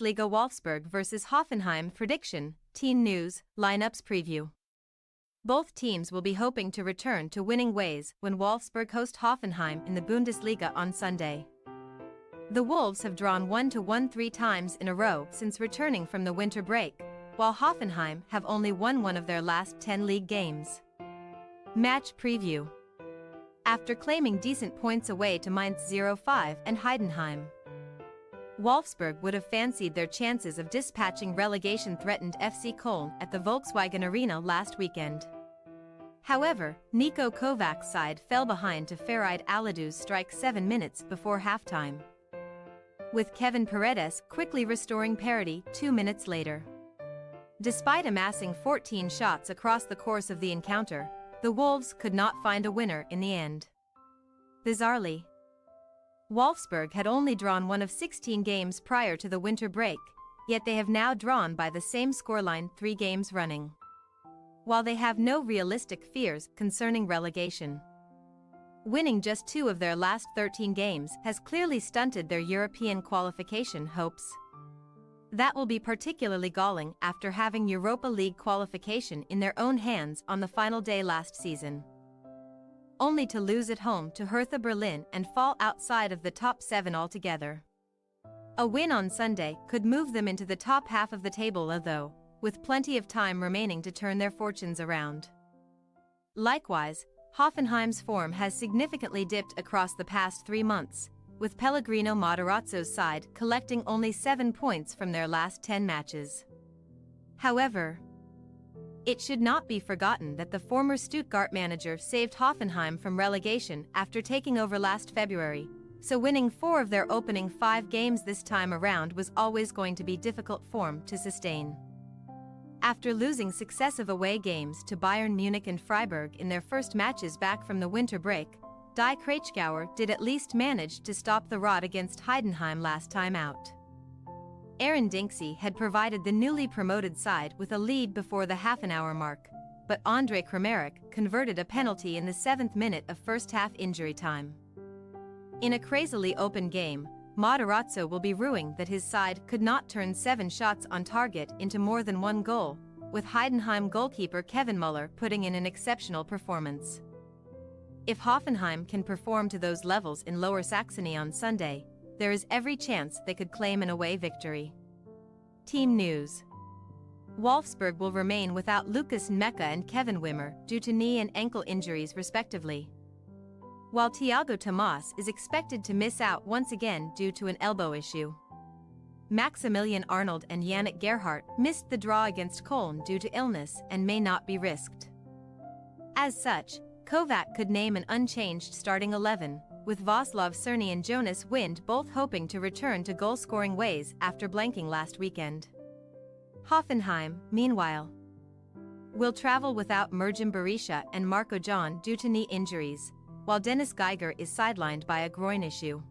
Bundesliga Wolfsburg vs Hoffenheim prediction, team news, lineups preview. Both teams will be hoping to return to winning ways when Wolfsburg host Hoffenheim in the Bundesliga on Sunday. The Wolves have drawn 1-1 3 times in a row since returning from the winter break, while Hoffenheim have only won one of their last 10 league games. Match preview. After claiming decent points away to Mainz 05 and Heidenheim, Wolfsburg would have fancied their chances of dispatching relegation-threatened FC Köln at the Volkswagen Arena last weekend. However, Niko Kovac's side fell behind to Farid Aladou's strike 7 minutes before halftime, with Kevin Paredes quickly restoring parity 2 minutes later. Despite amassing 14 shots across the course of the encounter, the Wolves could not find a winner in the end. Bizarrely, Wolfsburg had only drawn one of 16 games prior to the winter break, yet they have now drawn by the same scoreline 3 games running, while they have no realistic fears concerning relegation. Winning just 2 of their last 13 games has clearly stunted their European qualification hopes. That will be particularly galling after having Europa League qualification in their own hands on the final day last season, only to lose at home to Hertha Berlin and fall outside of the top 7 altogether. A win on Sunday could move them into the top half of the table, although, with plenty of time remaining to turn their fortunes around. Likewise, Hoffenheim's form has significantly dipped across the past 3 months, with Pellegrino Materazzo's side collecting only 7 points from their last 10 matches. However, it should not be forgotten that the former Stuttgart manager saved Hoffenheim from relegation after taking over last February, so winning 4 of their opening 5 games this time around was always going to be difficult form to sustain. After losing successive away games to Bayern Munich and Freiburg in their first matches back from the winter break, Die Kraichgauer did at least manage to stop the rod against Heidenheim last time out. Aaron Dinksey had provided the newly promoted side with a lead before the half-an-hour mark, but Andre Kramaric converted a penalty in the 7th minute of first-half injury time. In a crazily open game, Materazzo will be ruing that his side could not turn 7 shots on target into more than 1 goal, with Heidenheim goalkeeper Kevin Muller putting in an exceptional performance. If Hoffenheim can perform to those levels in Lower Saxony on Sunday, there is every chance they could claim an away victory. Team news. Wolfsburg will remain without Lucas Nmeka and Kevin Wimmer due to knee and ankle injuries respectively, while Thiago Tomas is expected to miss out once again due to an elbow issue. Maximilian Arnold and Yannick Gerhardt missed the draw against Köln due to illness and may not be risked. As such, Kovac could name an unchanged starting 11, with Václav Cerny and Jonas Wind both hoping to return to goal-scoring ways after blanking last weekend. Hoffenheim, meanwhile, will travel without Mirjam Berisha and Marco John due to knee injuries, while Dennis Geiger is sidelined by a groin issue.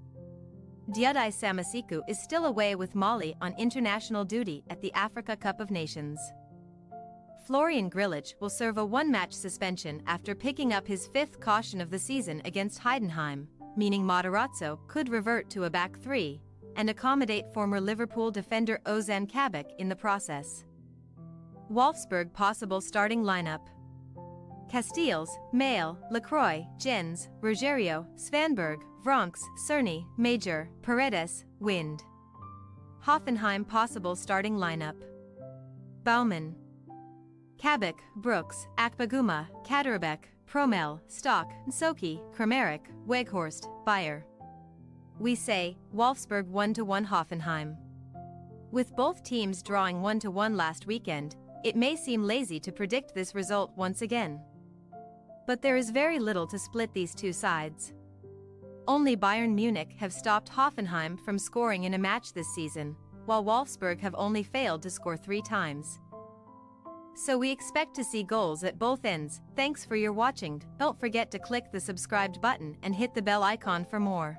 Diadai Samasiku is still away with Mali on international duty at the Africa Cup of Nations. Florian Grillitsch will serve a 1-match suspension after picking up his 5th caution of the season against Heidenheim, meaning Materazzo could revert to a back 3 and accommodate former Liverpool defender Ozan Kabak in the process. Wolfsburg possible starting lineup: Castells, Mail, Lacroix, Jens, Rogerio, Svanberg, Vronks, Cerny, Major, Paredes, Wind. Hoffenheim possible starting lineup: Baumann, Kabak, Brooks, Akpaguma, Kaderabek, Promel, Stock, Nsoki, Kramaric, Weghorst, Bayer. We say, Wolfsburg 1-1 Hoffenheim. With both teams drawing 1-1 last weekend, it may seem lazy to predict this result once again. But there is very little to split these two sides. Only Bayern Munich have stopped Hoffenheim from scoring in a match this season, while Wolfsburg have only failed to score 3 times. So we expect to see goals at both ends. Thanks for your watching. Don't forget to click the subscribed button and hit the bell icon for more.